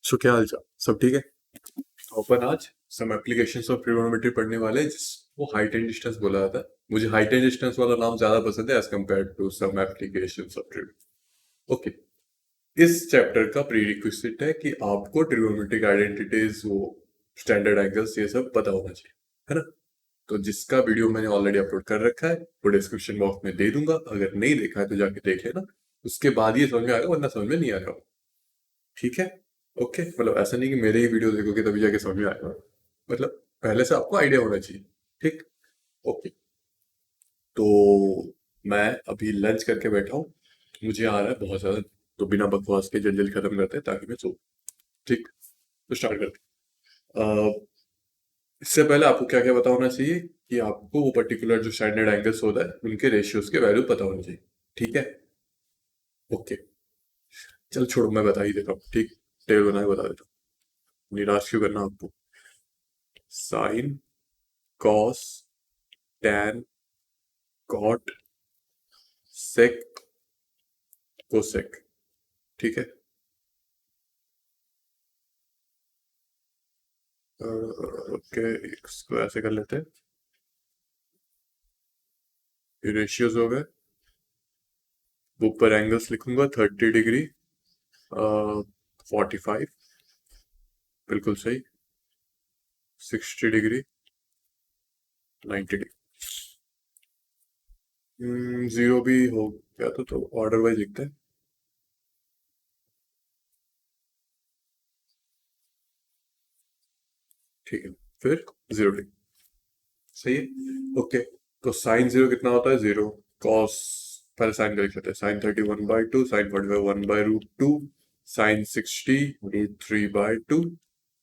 सो क्या हाल चाल, सब ठीक है। तो अपन आज सम एप्लीकेशंस ऑफ ट्रिग्नोमेट्री पढ़ने वाले हैं जिसको हाइट एंड डिस्टेंस बोला जाता है। मुझे हाइट एंड डिस्टेंस वाला नाम ज्यादा पसंद है as compare to some applications of trigonometry. Okay, इस चैप्टर का प्री रिक्विजिट है कि आपको ट्रिग्नोमेट्रिक आइडेंटिटीज, वो स्टैंडर्ड एंगल्स, ये सब पता होना चाहिए, है ना। तो जिसका वीडियो मैंने ऑलरेडी अपलोड कर रखा है वो डिस्क्रिप्शन बॉक्स में दे दूंगा, अगर नहीं देखा है तो जाके देख लेना। उसके बाद ये समझ में आएगा, वरना समझ में नहीं आएगा। ठीक है। ओके, मतलब ऐसा नहीं कि मेरे ही वीडियो देखोगे तभी जाके समझ में आएगा, मतलब पहले से आपको आइडिया होना चाहिए। ठीक। ओके। तो मैं अभी लंच करके बैठा हूँ, मुझे आ रहा है बहुत ज्यादा, तो बिना बकवास के जल्दी जल्दी खत्म करते हैं ताकि मैं सो। ठीक। तो स्टार्ट करते हैं। इससे पहले आपको क्या क्या पता होना चाहिए कि आपको वो पर्टिकुलर जो स्टैंडर्ड एंगल्स होता है उनके रेशियोज के वैल्यू पता होने चाहिए। ठीक है। ओके, चल छोड़ो, मैं बता ही देता हूँ। ठीक, टेबल बना के बता देता हूँ, निराश क्यों करना आपको। साइन, कॉस, टैन, कॉट, सेक, कोसेक। ठीक है। ओके, इसको ऐसे कर लेते हैं। ये रेशियोज हो गए। ऊपर एंगल्स लिखूंगा, 30 डिग्री, 45, बिल्कुल सही। 60 डिग्री, 90 डिग्री। जीरो भी हो गया तो ऑर्डर वाइज लिखते हैं। ठीक है, फिर 0 डिग्री। सही है। ओके, तो साइन जीरो कितना होता है? जीरो। कॉस, पहले साइन का लिख लेते हैं। Sine 30 1/2, sine 45 1/√2, sine 60 √3/2,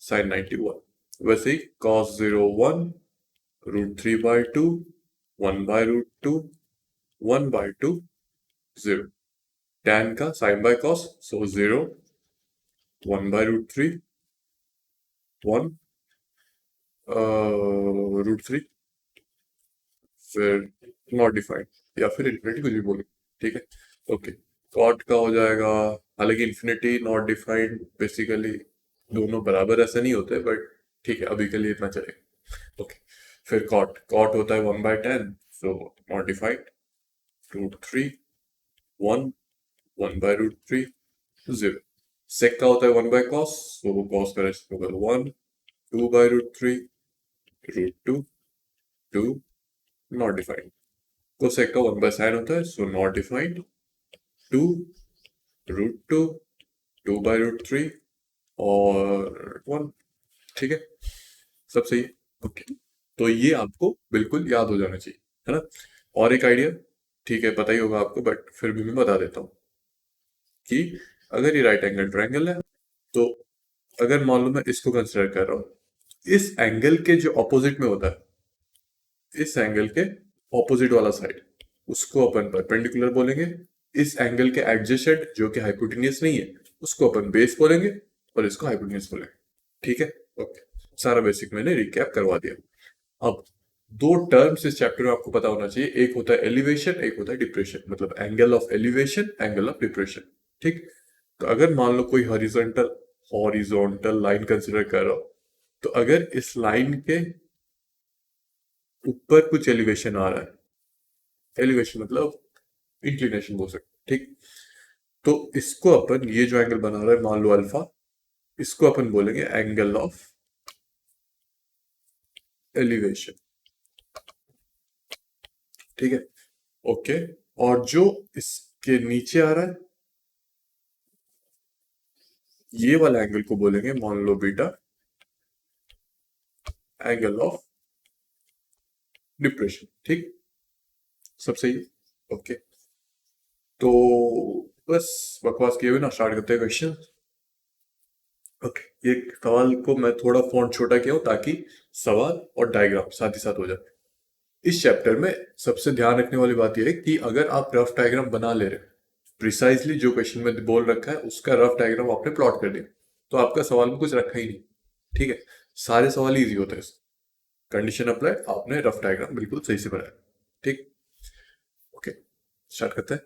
sine 91। वैसे ही कॉस 0 1, √3/2, 1/√2, 1/2, 0। टैन का साइन बाय कॉस, सो 0, 1/√3, 1, √3, फिर नॉट डिफाइंड, या फिर इन्फिनिटी, कुछ भी बोलो। ठीक है। ओके, कॉट का हो जाएगा, हालांकि इन्फिनिटी नॉट डिफाइंड बेसिकली दोनों बराबर ऐसा नहीं होते, बट ठीक है, अभी के लिए इतना चलेगा। ओके, फिर कॉट कॉट होता है 1/10, सो नॉट डिफाइंड। √3, 1, 1/√3, 0। सेक का होता है 1/cos, सो कॉस का रेसिप्रोकल 1, 2/√3, √2, 2, नॉट डिफाइंड। कोसेक का 1/sin होता है, सो नॉट डिफाइंड, 2, √2, 2/√3, और 1। ठीक है, सब सही है। ओके, तो ये आपको बिल्कुल याद हो जाना चाहिए, है ना। और एक आइडिया, ठीक है, पता ही होगा आपको, बट फिर भी मैं बता देता हूँ कि अगर ये राइट एंगल ट्रायंगल है, तो अगर मान लो मैं इसको कंसिडर कर रहा हूँ, इस एंगल के जो ऑपोजिट में होता है, इस एंगल के ऑपोजिट वाला साइड, उसको अपन परपेंडिकुलर बोलेंगे। इस एंगल के एडजेसेंट जो कि हाइपोटेन्यूस नहीं है, उसको अपन बेस बोलेंगे, और इसको हाइपोटेन्यूस बोलेंगे। ठीक है। ओके, सारा बेसिक मैंने रिकैप करवा दिया। अब दो टर्म्स इस चैप्टर में आपको पता होना चाहिए, एक होता है एलिवेशन, एक होता है डिप्रेशन, मतलब angle of elevation, angle of depression. ठीक। तो अगर मान लो कोई हॉरिजॉन्टल हॉरिजॉन्टल लाइन कंसिडर कर रहा हो, तो अगर इस लाइन के ऊपर कुछ एलिवेशन आ रहा है, एलिवेशन मतलब इंक्लिनेशन बोल सकते, ठीक। तो इसको अपन, ये जो एंगल बना रहा है मान लो अल्फा, इसको अपन बोलेंगे एंगल ऑफ एलिवेशन। ठीक है। ओके, और जो इसके नीचे आ रहा है, ये वाला एंगल को बोलेंगे मान low beta, angle of depression. ठीक, सब सही है। ओके, तो बस बकवास किए हुए ना, स्टार्ट करते हैं क्वेश्चन। ओके, ये सवाल को मैं थोड़ा फॉन्ट छोटा किया हूं ताकि सवाल और डायग्राम साथ ही साथ हो जाए। इस चैप्टर में सबसे ध्यान रखने वाली बात यह है कि अगर आप रफ डायग्राम बना ले रहे हैं, प्रिसाइजली जो क्वेश्चन में बोल रखा है उसका रफ डायग्राम आपने प्लॉट कर दिया, तो आपका सवाल में कुछ रखा ही नहीं। ठीक है, सारे सवाल इजी होते हैं। कंडीशन अप्लाई, आपने रफ डायग्राम बिल्कुल सही से बनाया। ठीक। ओके, स्टार्ट करते हैं।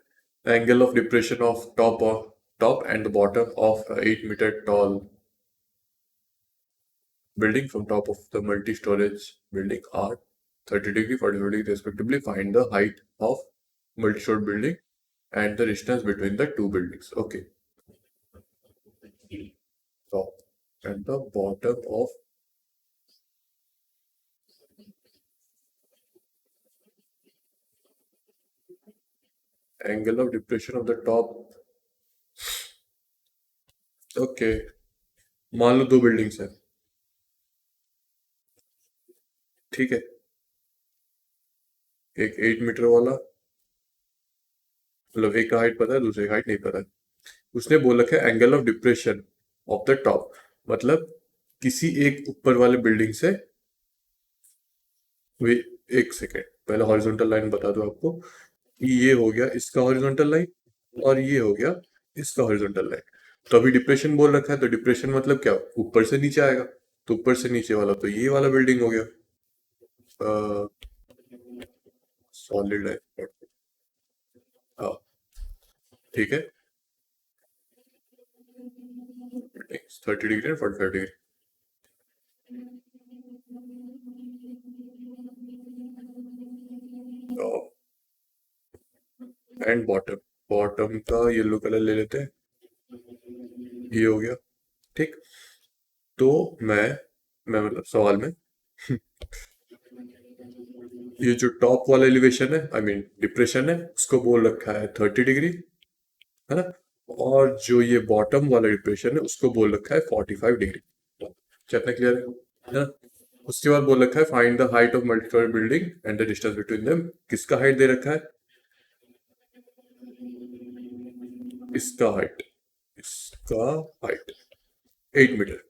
Angle of depression of top and the bottom of 8 metre tall building from top of the multi-storage building are 30 degree, 45 degree respectively. Find the height of multi-stored building and the distance between the two buildings. Okay. Top and the bottom of angle of depression of the top. Okay, मान लो दो buildings हैं, ठीक है। एक 8 metre वाला, मतलब एक का हाइट पता है, दूसरे का हाइट नहीं पता है। उसने बोल रखा है angle of depression of the top, मतलब किसी एक ऊपर वाले बिल्डिंग से, वे एक सेकेंड पहले हॉरिजॉन्टल लाइन बता दो आपको कि ये हो गया इसका हॉरिजॉन्टल लाइन और ये हो गया इसका हॉरिजॉन्टल लाइन। तो अभी डिप्रेशन बोल रखा है, तो डिप्रेशन मतलब क्या, ऊपर से नीचे आएगा। तो ऊपर से नीचे वाला तो ये वाला बिल्डिंग हो गया, सॉलिड है। हाँ, ठीक है। 30 degree 45 degree. And bottom, bottom का येलो कलर ले लेते हैं, ये हो गया, ठीक। तो मैं मतलब सवाल में ये जो टॉप वाला एलिवेशन है, आई मीन डिप्रेशन है, उसको बोल रखा है 30 डिग्री, है ना। और जो ये बॉटम वाला डिप्रेशन है उसको बोल रखा है 45 डिग्री। कितना क्लियर है ना। उसके बाद बोल रखा है find the height of multi building and the distance between them. किसका हाइट दे रखा है, इसका हाइट 8 मीटर।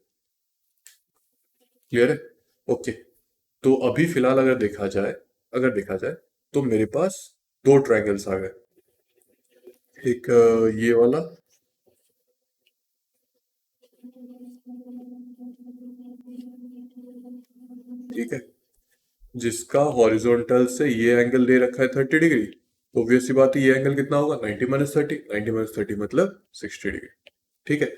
क्लियर है, ओके। तो अभी फिलहाल अगर देखा जाए तो मेरे पास दो ट्रायंगल्स आ गए। एक ये वाला, ठीक है, जिसका हॉरिजॉन्टल से ये एंगल दे रखा है 30 डिग्री। ऑब्वियस सी बात है, ये एंगल कितना होगा, 90 - 30 मतलब 60 डिग्री, ठीक है।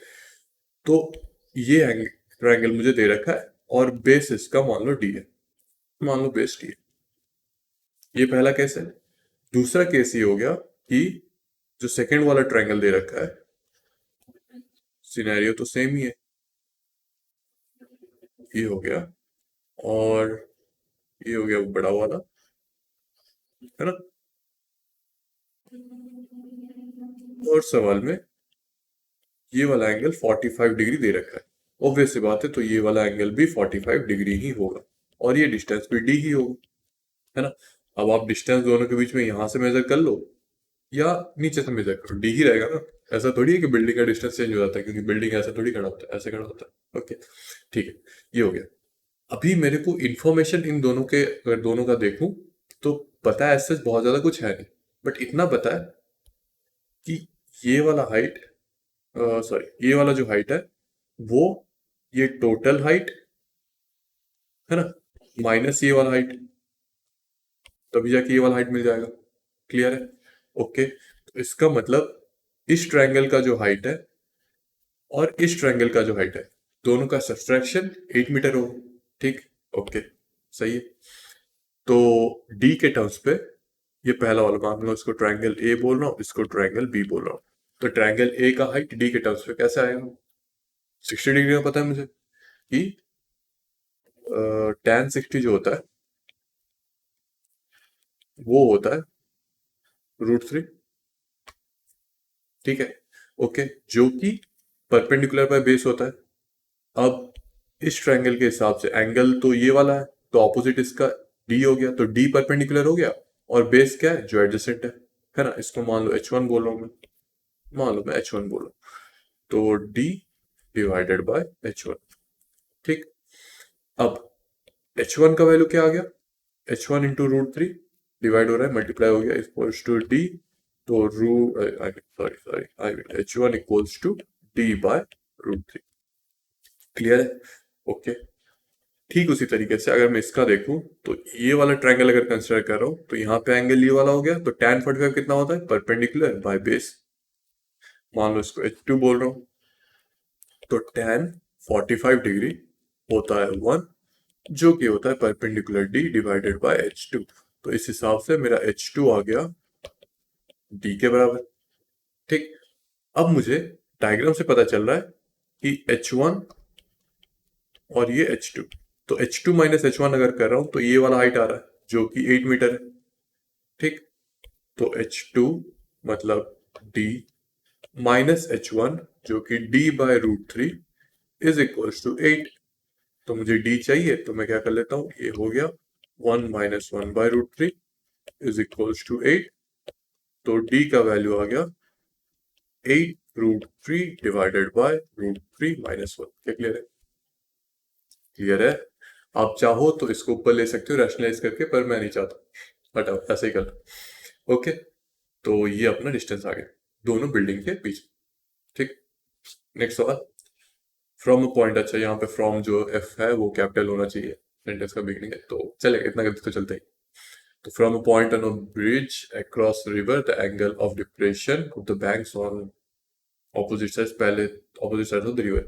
तो ये एंगल ट्रायंगल मुझे दे रखा है और बेस इसका मान लो डी है, मान लो बेस डी है। ये पहला केस है। दूसरा केस ये हो गया कि जो सेकंड वाला ट्रायंगल दे रखा है, सिनेरियो तो सेम ही है, ये हो गया और ये हो गया बड़ा वाला, है ना। और सवाल में ये वाला एंगल 45 डिग्री दे रखा है। ऑब्वियस सी बात है, तो ये वाला एंगल भी 45 डिग्री ही होगा और ये डिस्टेंस भी डी ही होगा, है ना। अब आप डिस्टेंस दोनों के बीच में यहां से मेजर कर लो या नीचे से मेजर करो, डी ही रहेगा ना। ऐसा थोड़ी है कि बिल्डिंग का डिस्टेंस चेंज हो जाता है, क्योंकि बिल्डिंग ऐसा थोड़ी खड़ा होता है, ऐसे खड़ा होता है। ओके, ठीक है, ये हो गया। अभी मेरे को इंफॉर्मेशन इन दोनों के, अगर दोनों का देखूं तो पता है ऐसे बहुत ज्यादा कुछ है नहीं, बट इतना पता है कि ये वाला हाइट, सॉरी ये वाला जो हाइट है वो, ये टोटल हाइट है ना, माइनस ये वाला हाइट, तभी जाके ये वाला हाइट मिल जाएगा। क्लियर है, ओके। तो इसका मतलब इस ट्रायंगल का जो हाइट है और इस ट्रायंगल का जो हाइट है, दोनों का सब्सट्रैक्शन 8 मीटर होगा, ठीक। ओके, सही है। तो डी के टर्म्स पे ये पहला वाला मान लो, इसको ट्रायंगल ए बोल रहा हूँ, इसको ट्रायंगल बी बोल रहा हूँ। तो ट्रायंगल ए का हाइट डी के टर्म्स पे कैसे आएगा, 60 डिग्री का पता है मुझे कि tan 60 जो होता है वो होता है √3, ठीक है, ओके। जो कि परपेंडिकुलर बाय बेस होता है। अब इस ट्रायंगल के हिसाब से एंगल तो ये वाला है, तो ऑपोजिट इसका डी हो गया, तो डी परपेंडिकुलर हो गया और बेस क्या है, जो एडजेसेंट है ना। इसको मान लो H1 बोल रहा हूँ मैं, मान लो मैं H1 बोल रहा हूँ, तो D डिवाइडेड बाय H1, ठीक। अब H1 का वैल्यू क्या आ गया, H1 इंटू √3 डिवाइड हो रहा है, मल्टीप्लाई हो गया, इक्वल्स टू D। तो I mean H1 equals to D by √3। Clear है, ओके। ठीक उसी तरीके से अगर मैं इसका देखूं तो ये वाला ट्रायंगल अगर कंसिडर कर रहा हूं तो यहाँ पे एंगल ये वाला हो गया, तो tan 45 कितना होता है, परपेंडिकुलर बाय बेस। मान लो इसको H2 बोल रहा हूं, तो tan 45 डिग्री होता है 1, जो कि होता है perpendicular D divided by h2। तो इस हिसाब से मेरा h2 आ गया d के बराबर। ठीक, अब मुझे डायग्राम से पता चल रहा है कि h1 और ये h2, तो h2 माइनस h1 अगर कर रहा हूं तो ये वाला हाइट आ रहा है जो कि 8 मीटर है। ठीक, तो h2 मतलब d माइनस h1 जो कि d by root three is equals to 8। तो मुझे d चाहिए तो मैं क्या कर लेता हूँ, ये हो गया 1 minus 1 by root three is equals to 8। तो d का वैल्यू आ गया 8 root three divided by root three minus 1। क्या क्लियर है? क्लियर है। आप चाहो तो इसको ऊपर ले सकते हो रैशनलाइज करके, पर मैं नहीं चाहता, हटाओ ऐसे ही कर लो। ओके, तो ये अपना डिस्टेंस आ गया दोनों बिल्डिंग के बीच। ठीक, नेक्स्ट सवाल। फ्रॉम अ पॉइंट, अच्छा यहाँ पे फ्रॉम जो एफ है वो कैपिटल होना चाहिए, सेंटेंस का बिगनिंग है तो चलेगा, इतना तो चलता ही। तो from a point on a bridge across river the angle of depression of the banks on opposite side, पहले opposite side of the river,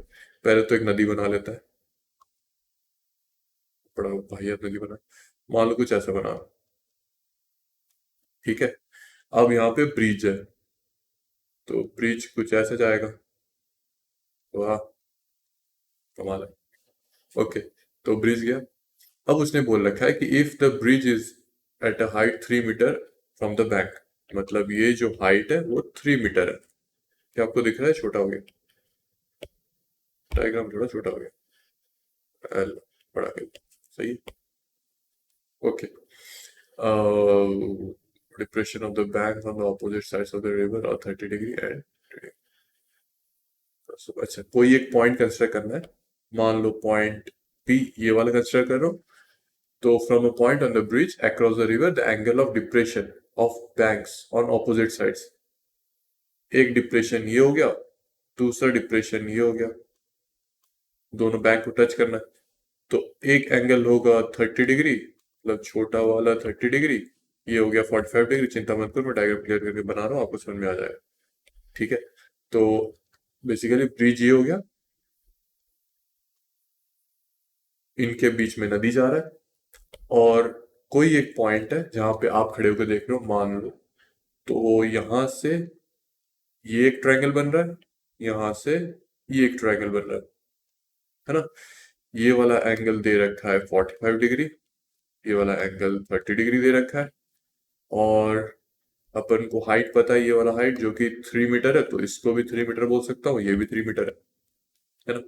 पहले तो एक नदी बना लेता है, बड़ा वाहियात नदी बना, मान लो कुछ ऐसा बना। ठीक है, अब यहाँ पे ब्रिज है, तो ब्रिज कुछ ऐसे जाएगा। वाह, कमाल है। ओके, तो ब्रिज गया। अब उसने बोल रखा है कि if the bridge is at a height 3 metre from the bank, मतलब ये जो हाइट है वो 3 मीटर है। क्या आपको दिख रहा है? छोटा हो गया डायग्राम, थोड़ा छोटा हो गया, बड़ा कर सही है। Okay, depression of the bank on the opposite sides of the river और 30 डिग्री एंड, अच्छा कोई एक पॉइंट कंसिडर करना है, मान लो पॉइंट पी, ये वाला कंसिडर कर रहा हूँ। तो from a point on the bridge across the river the angle of depression of banks on opposite sides, एक डिप्रेशन ये हो गया, दूसरा डिप्रेशन ये हो गया, दोनों बैंक को टच करना है। तो एक एंगल होगा 30 डिग्री, मतलब छोटा वाला 30 डिग्री, ये हो गया 45 डिग्री। चिंता मत करो, मैं डायग्राम क्लियर करके बना रहा हूँ, आपको समझ में आ जाएगा। ठीक है, तो बेसिकली ब्रिज ये हो गया, इनके बीच में नदी जा रहा है, और कोई एक पॉइंट है जहां पे आप खड़े होकर देख रहे हो, मान लो। तो यहां से ये एक ट्रायंगल बन रहा है, यहां से ये एक ट्रायंगल बन रहा है ना। ये वाला एंगल दे रखा है 45 डिग्री, ये वाला एंगल 30 डिग्री दे रखा है, और अपन को हाइट पता है, ये वाला हाइट जो कि 3 मीटर है, तो इसको भी 3 मीटर बोल सकता हूँ, ये भी 3 मीटर है ना।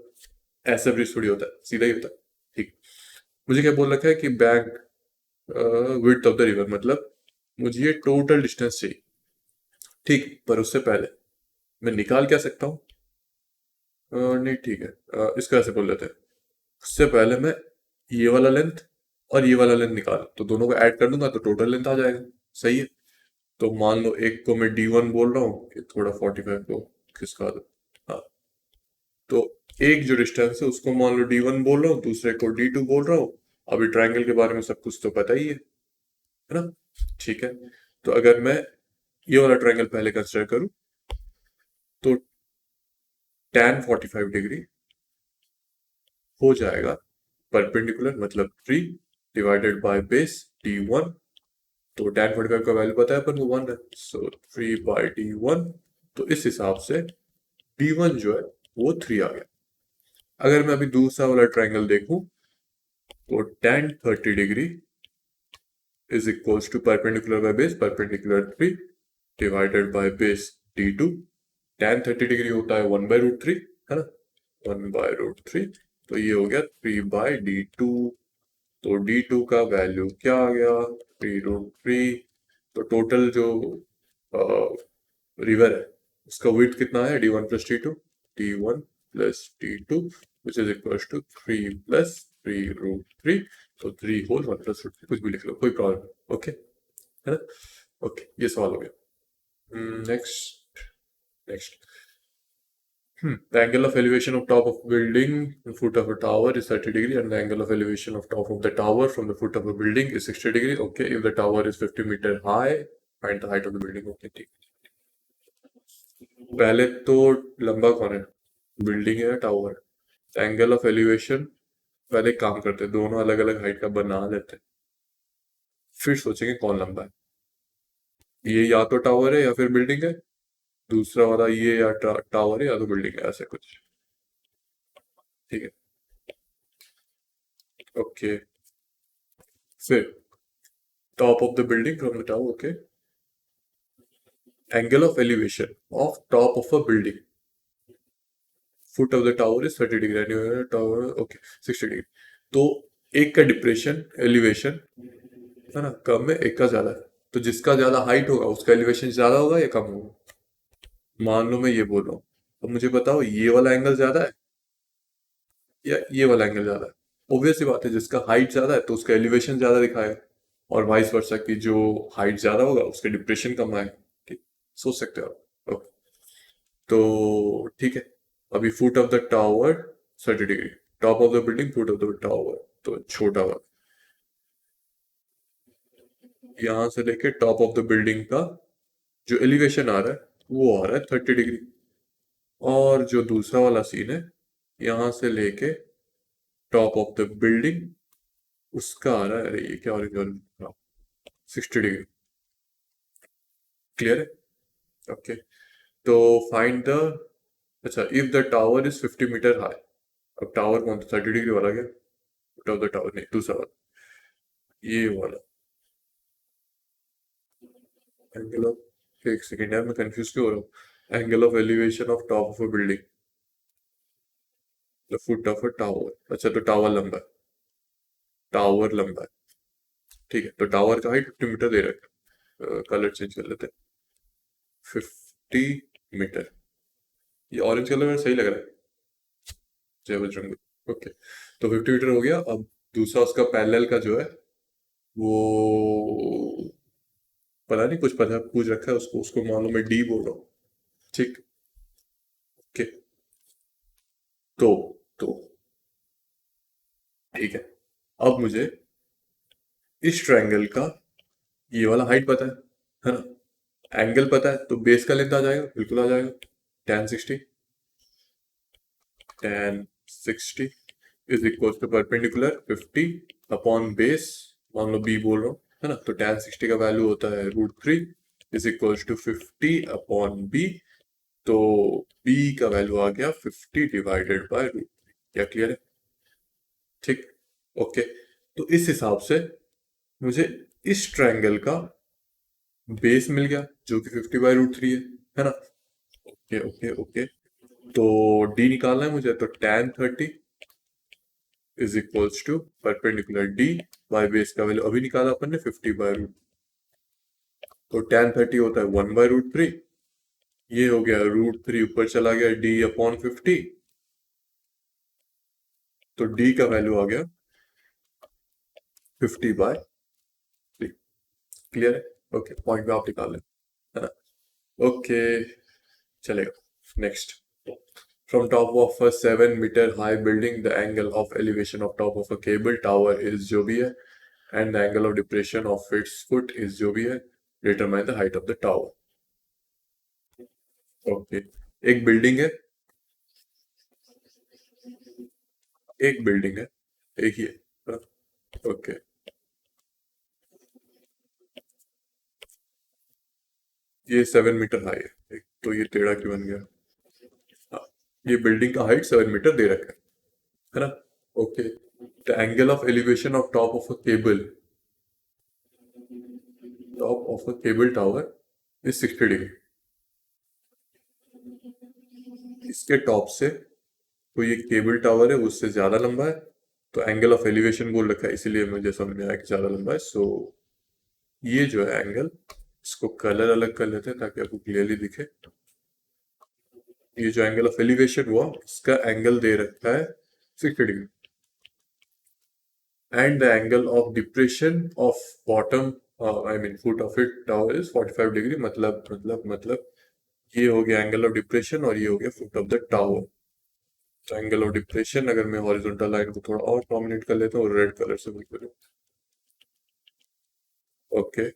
ऐसा ब्रिज थोड़ी होता है, सीधा ही होता है। ठीक, मुझे क्या बोल रखा है कि bank width of the river, मतलब मुझे ये टोटल डिस्टेंस चाहिए। ठीक, पर उससे पहले मैं निकाल क्या सकता हूँ? नहीं ठीक है, इसको ऐसे बोल लेते हैं। उससे पहले मैं ये वाला लेंथ और ये वाला लेंथ निकाल, तो दोनों को ऐड कर दूंगा तो टोटल लेंथ आ जाएगा। सही है, तो मान लो एक को मैं D1 बोल रहा हूँ, कि थोड़ा 45 को खिसका दो। हाँ, तो एक जो डिस्टेंस है उसको मान लो D1 बोल रहा हूँ, दूसरे को D2 बोल रहा हूँ। अभी ट्रायंगल के बारे में सब कुछ तो पता ही है ना। ठीक है, तो अगर मैं ये वाला ट्रायंगल पहले कंसिडर करूँ, तो tan 45 डिग्री हो जाएगा परपेंडिकुलर, मतलब 3 डिवाइडेड बाय बेस D1। तो tan 45 का वैल्यू पता है अपन को 1 है, सो 3/D1। तो इस हिसाब से D1 जो है वो 3 आ गया। अगर मैं अभी दूसरा वाला ट्रायंगल देखूं, तो tan 30 degree is equals to perpendicular by base perpendicular 3 divided by base D2। tan 30 degree होता है 1/√3, है ना, 1/√3। तो ये हो गया 3/D2। तो D2 का वैल्यू क्या आ गया? 3√3। तो टोटल जो रिवर है उसका विड्थ कितना है? D1 plus D2, D1 plus D2 which is equal to 3 plus 3√3। तो 3 होल 1 प्लस √3, कुछ भी लिख लो, कोई प्रॉब्लम। ओके, है ना। ओके, ये सवाल हो गया। Next, next. The angle of elevation of top of building in foot of a tower is 30 degree, and the angle of elevation of top of the tower from the foot of a building is 60 degree. Okay, if the tower is 50 meter high, find the height of the building. Okay, ठीक। पहले तो लंबा कौन है, building है या tower? Angle of elevation पहले एक काम करते हैं, दोनों अलग अलग हाइट का बना लेते हैं, फिर सोचेंगे कौन लंबा है। ये या तो टावर है या फिर बिल्डिंग है, दूसरा वाला ये या टावर है या तो बिल्डिंग है, ऐसे कुछ। ठीक है। ओके। फिर top of the building from the tower. Okay. Angle of elevation of top of a building, foot of the tower is 30 degree, tower okay 60 degree. तो एक का डिप्रेशन एलिवेशन है ना कम है, एक का ज्यादा है। तो जिसका ज्यादा हाइट होगा उसका एलिवेशन ज्यादा होगा या कम होगा। मान लो मैं ये बोल रहा हूँ, अब मुझे बताओ ये वाला एंगल ज्यादा है या ये वाला एंगल ज्यादा है। ऑब्वियस सी बात है, जिसका हाइट ज्यादा है तो उसका एलिवेशन ज्यादा दिखाएगा, और वाइस वर्सा की जो हाइट ज्यादा होगा उसका डिप्रेशन कम आएगा। ठीक, सोच सकते हो आप। ओके। तो ठीक है, अभी foot of the tower 30 degree, top of the building foot of the tower, तो छोटा वाला यहां से लेके टॉप ऑफ द बिल्डिंग का जो एलिवेशन आ रहा है वो आ रहा है 30 डिग्री। और जो दूसरा वाला सीन है, यहां से लेके टॉप ऑफ द बिल्डिंग उसका आ रहा है, अरे ये क्या ऑरेंज ऑरेंज, 60 डिग्री। क्लियर है। ओके। तो फाइंड द, अच्छा if the tower is 50 metre high. अब टावर कौन सा 30 डिग्री वाला क्या, फुट ऑफ द टावर नहीं, दूसरा वाला, ये वाला एंगल ऑफ, एक सेकेंड यार मैं कंफ्यूज क्यों हो रहा हूँ। Angle of elevation of top of a building, the foot of a tower. अच्छा तो टावर लंबा है, टावर लंबा है। ठीक है, तो टावर का हाइट 50 मीटर दे रखा है, कलर चेंज कर लेते हैं, 50 मीटर। ये ऑरेंज कलर में सही लग रहा है, जय बजरंग बली। ओके। तो 50 मीटर हो गया। अब दूसरा उसका पैरेलल का जो है वो, पता नहीं कुछ पता पूछ रखा है उसको, उसको मालूम है डी बोल रहा हूँ। ठीक। ओके। तो तो ठीक है, अब मुझे इस ट्रायंगल का ये वाला हाइट पता है ना, एंगल पता है, तो बेस का लेंथ आ जाएगा, बिल्कुल आ जाएगा। tan 60, tan 60 is equal to perpendicular 50 upon base, मान लो बी बोल रहा हूँ है ना, तो tan 60 का वैल्यू होता है √3 is equal to 50 upon B. तो बी का वैल्यू आ गया 50 डिवाइडेड बाय √3। क्या क्लियर है। ठीक। ओके। तो इस हिसाब से मुझे इस ट्रायंगल का बेस मिल गया जो कि 50/√3 है ना। Okay okay okay. तो डी निकालना है मुझे, तो tan 30 इज इक्वल्स टू परपेंडिकुलर डी बाय बेस का वैल्यू अभी निकाला अपन ने 50/√, तो tan 30 होता है 1/√3। ये हो गया √3 ऊपर चला गया डी अपॉन 50, तो डी का वैल्यू आ गया 50/3। क्लियर है। ओके, पॉइंट में आप निकाल लें है ना। ओके, चलेगा। Next, from top of a 7 meter high building the angle of elevation of top of a cable tower is जो भी है and the angle of depression of its foot is जो भी है, determine the height of the tower। Okay. एक building है, एक building है, एक ही है। ओके। ये 7 मीटर हाई है, एक तो ये टेढ़ा क्यों बन गया। हाँ, ये बिल्डिंग का हाइट 7 मीटर दे रखा है ना। Okay. The angle of elevation of top of a cable, top of a cable tower is 60 degree. इसके टॉप से, तो ये केबल टावर है उससे ज्यादा लंबा है, तो एंगल ऑफ एलिवेशन बोल रखा है इसीलिए मुझे समझ में आया कि ज्यादा लंबा है। सो ये जो है एंगल, इसको कलर अलग कर लेते हैं ताकि आपको क्लियरली दिखे। ये जो एंगल ऑफ एलिवेशन हुआ इसका एंगल दे रखा है 60 degree, and the angle of depression of bottom, I mean foot of it tower is 45 degree. मतलब ये हो गया एंगल ऑफ डिप्रेशन और ये हो गया फुट ऑफ द टावर। तो एंगल ऑफ डिप्रेशन अगर मैं हॉरिजॉन्टल लाइन को थोड़ा और प्रोमिनेंट कर लेता हूँ, रेड कलर से बिल्कुल। ओके।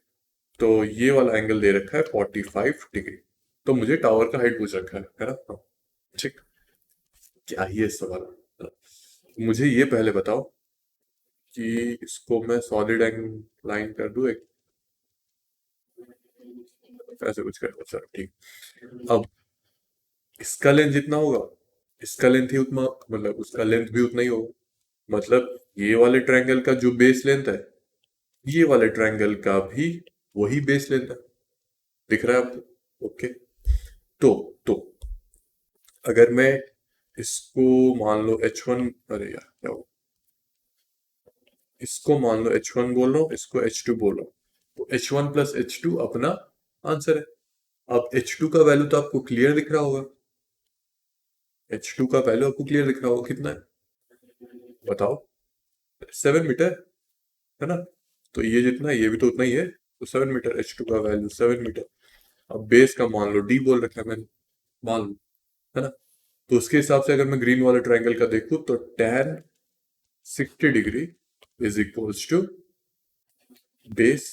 तो ये वाला एंगल दे रखा है 45 डिग्री। तो मुझे टावर का हाइट पूछ रखा है ना। हाँ, ठीक। क्या ही है इस सवाल, है ना? मुझे ये पहले बताओ कि इसको मैं सॉलिड एंड लाइन कर दूं एक, ऐसे कुछ कर दो, चलो ठीक। अब इसका लेंथ जितना होगा, इसका लेंथ ही उतना, मतलब उसका लेंथ भी उतना ही होगा। मतलब ये वाले ट्रायंगल का जो बेस लेंथ है, ये वाले ट्रायंगल का भी वही बेस लेंथ है। दिख रहा है आपको? ओके। तो तो अगर मैं इसको मान लो H1, अरे यार क्या हो, इसको मान लो H1 बोल रहा हूँ, इसको H2 बोल रहा हूँ, तो H1 प्लस H2 अपना आंसर है। अब H2 का वैल्यू तो आपको क्लियर दिख रहा होगा, H2 का वैल्यू आपको क्लियर दिख रहा होगा, कितना है बताओ? 7 मीटर, है ना? तो ये जितना है ये भी तो उतना ही है, तो 7 मीटर, H2 का वैल्यू 7 मीटर। अब बेस का मान लो D बोल रखा है मैंने, मान लो, है ना? तो उसके हिसाब से अगर मैं ग्रीन वाले ट्रायंगल का देखूं तो tan 60 degree is equals to base,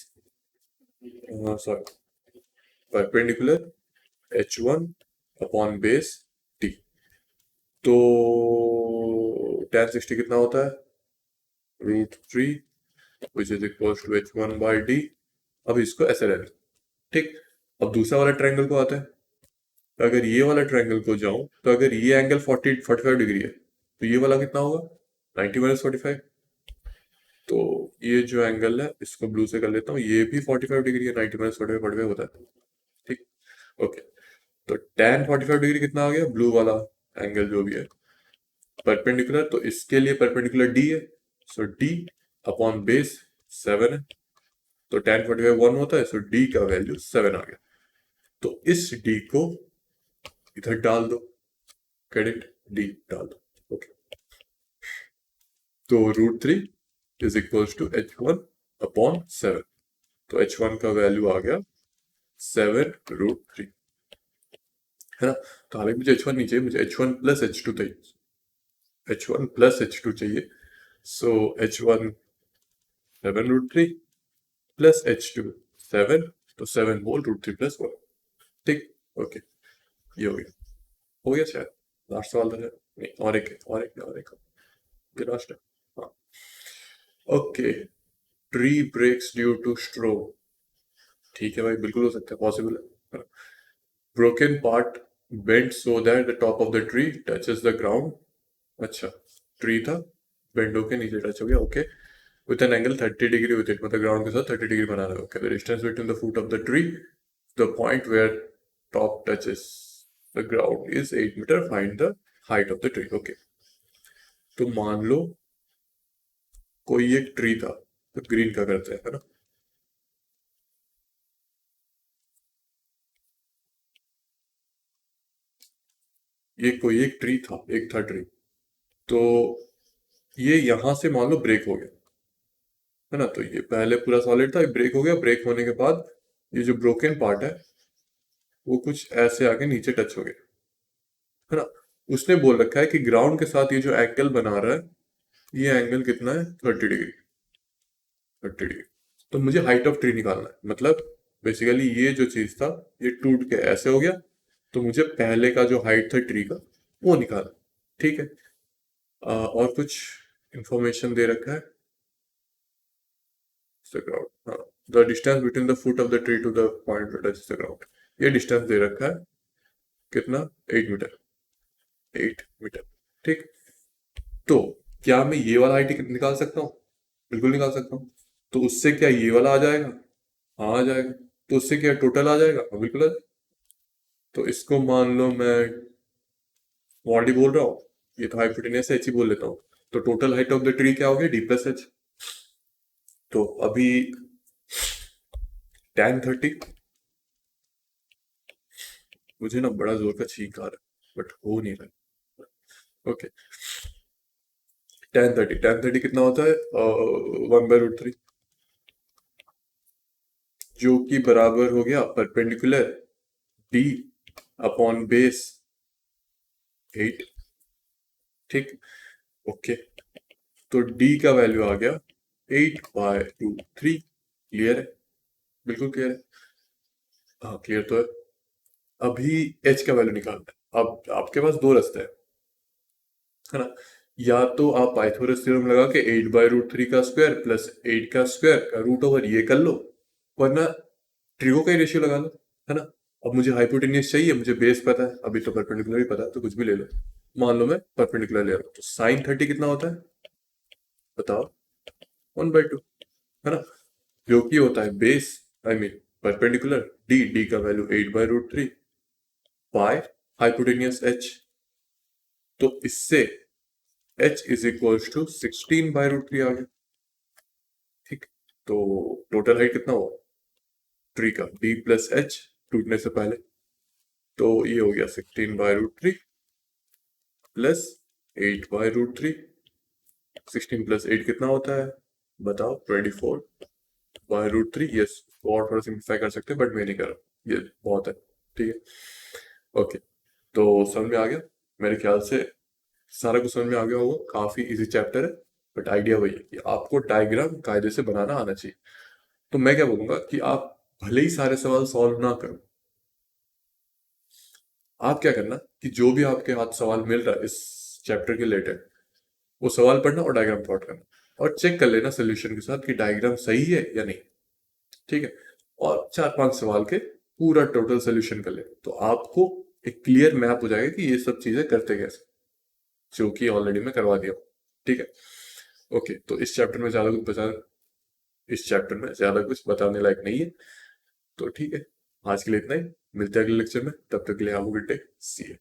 sorry, perpendicular H1 upon base T। तो tan 60 कितना होता है? √3 which is equals to H1/D। अब इसको ऐसे रहने दो, ठीक। अब दूसरा वाला ट्रायंगल को आते हैं। तो अगर ये वाला ट्रायंगल को जाऊं, तो अगर ये एंगल 45 डिग्री है, तो ये वाला कितना होगा? 90 - 45। तो ये जो एंगल है इसको ब्लू से कर लेता हूँ, ये भी 45 डिग्री है, 90 - 45 होता है, ठीक। ओके। तो tan 45 डिग्री कितना आ गया ब्लू वाला एंगल जो भी है, परपेंडिकुलर, तो इसके लिए परपेंडिकुलर D है, सो D अपॉन बेस 7 है। तो tan 45 1 होता है, सो D का वैल्यू 7 आ गया। तो इस D को इधर डाल दो, क्रेडिट D डाल दो, ओके। तो √3 इज इक्वल्स टू H1/7। तो H1 का वैल्यू आ गया 7√3, है ना? तो हालांकि मुझे H1 नहीं चाहिए, मुझे H1 प्लस H2 चाहिए, H1 प्लस H2 चाहिए। सो H1 7√3 प्लस H2 7, तो 7 होल √3 प्लस 1, ठीक। ओके, ये हो गया शायद। लास्ट सवाल था शायद। नहीं, और एक है, और एक ये लास्ट है। हाँ, okay. Tree breaks due to storm, ठीक है भाई, बिल्कुल हो सकता है, पॉसिबल है। Broken part bent so that the top of the tree touches the ground. अच्छा, ट्री था, बेंड होके नीचे टच हो गया, okay. With an angle 30 degree with it, मतलब ग्राउंड के साथ 30 डिग्री बना रहा है, okay. The distance between the foot of the tree, the point where top touches the ground is 8 metre, find the height of the tree, okay. तो मान लो कोई एक ट्री था, तो ग्रीन का करते हैं, है ना? ये कोई एक ट्री था, एक था ट्री, तो ये यहां से मान लो ब्रेक हो गया, है ना? तो ये पहले पूरा सॉलिड था, ब्रेक हो गया, ब्रेक होने के बाद ये जो ब्रोकन पार्ट है वो कुछ ऐसे आके नीचे टच हो गया, है ना? उसने बोल रखा है कि ग्राउंड के साथ ये जो एंगल बना रहा है, ये एंगल कितना है? 30 डिग्री, 30 डिग्री। तो मुझे हाइट ऑफ ट्री निकालना है, मतलब बेसिकली ये जो चीज था ये टूट के ऐसे हो गया, तो मुझे पहले का जो हाइट था ट्री का वो निकालना, ठीक है। और कुछ इंफॉर्मेशन दे रखा है the ground, हाँ, the distance between the foot of the tree to the point that touches the ground, ये डिस्टेंस दे रखा है, कितना? 8 मीटर, 8 मीटर, ठीक। तो क्या मैं ये वाला हाइट निकाल सकता हूँ? बिल्कुल निकाल सकता हूँ। तो उससे क्या ये वाला आ जाएगा? हाँ, आ जाएगा। तो उससे क्या टोटल आ जाएगा? हाँ, बिल्कुल आ जाएगा। तो इसको मान लो मैं मॉडी बोल रहा हूँ, ये तो हाइपोटेन्यूस एच ही बोल लेता हूँ। तो total height of the tree क्या हो गया? D+H। तो अभी tan 30, मुझे ना बड़ा जोर का छींक आ रहा है बट हो नहीं रहा। ओके, tan 30 कितना होता है? 1/√3, जो कि बराबर हो गया परपेंडिकुलर D अपॉन बेस 8, ठीक। ओके, तो D का वैल्यू आ गया 8/√3, क्लियर है? बिल्कुल क्लियर है, हाँ क्लियर तो है। अभी H का वैल्यू निकालना है। अब आपके पास दो रास्ते हैं, है ना? या तो आप पाइथागोरस थ्योरम लगा के 8/√3 का स्क्वायर प्लस 8 का स्क्वायर का रूट ओवर ये कर लो, वरना ट्रिगो का ही रेशियो लगा लो, है ना। अब मुझे हाइपोटेन्यूज चाहिए, मुझे बेस पता है, अभी तो परपेंडिकुलर ही पता है, तो कुछ भी ले लो। मान लो मैं परपेंडिकुलर ले रहा हूँ, तो साइन 30 कितना होता है बताओ? 1/2, है ना। जो कि होता है base, I mean perpendicular, D का वैल्यू 8/√3 बाय हाइपोटेनियस एच। तो इससे एच इज इक्वल्स टू 16/√3 आ गया। ठीक, तो टोटल हाइट कितना हुआ ट्री का, डी प्लस एच टूटने से पहले, तो ये हो गया 16/√3 प्लस 8/√3। 16 + 8 कितना होता है बताओ? 24/√3। यस, और थोड़ा सिंप्लीफाई कर सकते हैं बट मैं नहीं कर रहा, ये बहुत है। ठीक है, ओके। तो समझ में आ गया मेरे ख्याल से, सारा कुछ समझ में आ गया होगा। काफी इजी चैप्टर है, बट आइडिया वही है कि आपको डायग्राम कायदे से बनाना आना चाहिए। तो मैं क्या बोलूंगा कि आप भले ही सारे सवाल सॉल्व ना करो, आप क्या करना कि जो भी आपके हाथ सवाल मिल रहा है इस चैप्टर के रिलेटेड, वो सवाल पढ़ना और डायग्राम प्लॉट करना और चेक कर लेना सोल्यूशन के साथ कि डायग्राम सही है या नहीं। ठीक है, और 4-5 सवाल के पूरा टोटल सोल्यूशन कर ले, तो आपको एक क्लियर मैप हो जाएगा कि ये सब चीजें करते कैसे, जो कि ऑलरेडी मैं करवा दिया हूँ। ठीक है, ओके। तो इस चैप्टर में ज्यादा कुछ बताने लायक नहीं है। तो ठीक है, आज के लिए इतना ही। मिलते हैं अगले लेक्चर में, तब तक के लिए have a good day, see you.